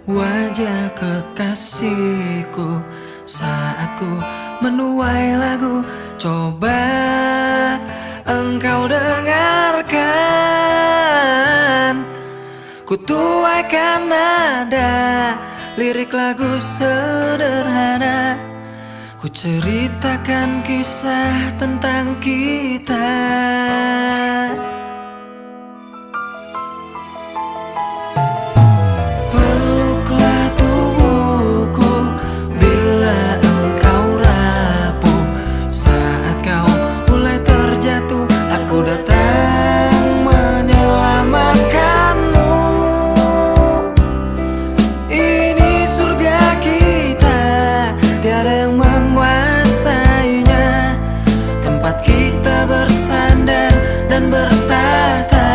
wajah kekasihku saat ku menuai lagu. Coba engkau dengarkan, ku tuaikan nada lirik lagu sederhana. Ku ceritakan kisah tentang kita. Peluklah tubuhku bila engkau rapuh. Saat kau mulai terjatuh, aku datang menyelamatkanmu. Ini surga kita, tiada yang menguasainya. Tempat kita bersandar dan bertahta.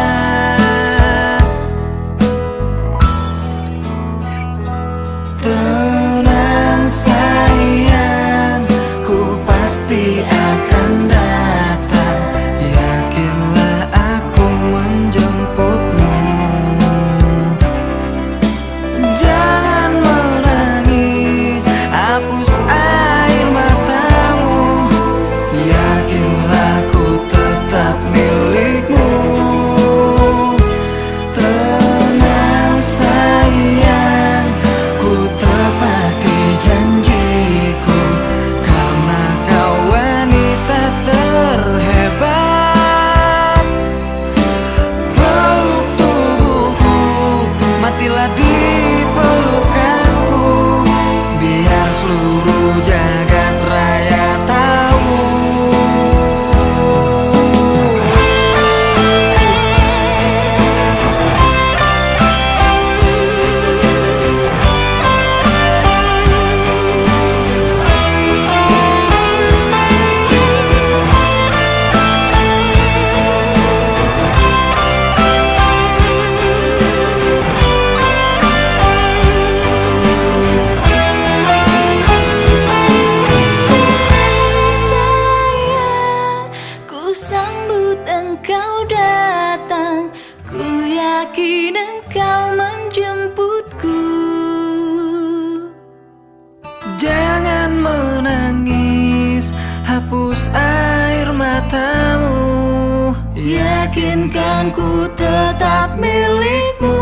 Tenang sayang, ku pasti akan datang. Yakinlah aku menjemputmu. Jangan menangis, hapus air matamu. Yakinlah ku tetap milikmu. Tenang sayang, ku tepati janjiku, karena kau wanita terhebat. Peluk tubuhku, matilah di pelukanku, biar seluruh jagat raya tahu. Sambut engkau datang, ku yakin engkau menjemputku. Jangan menangis, hapus air matamu. Yakinkan ku tetap milikmu.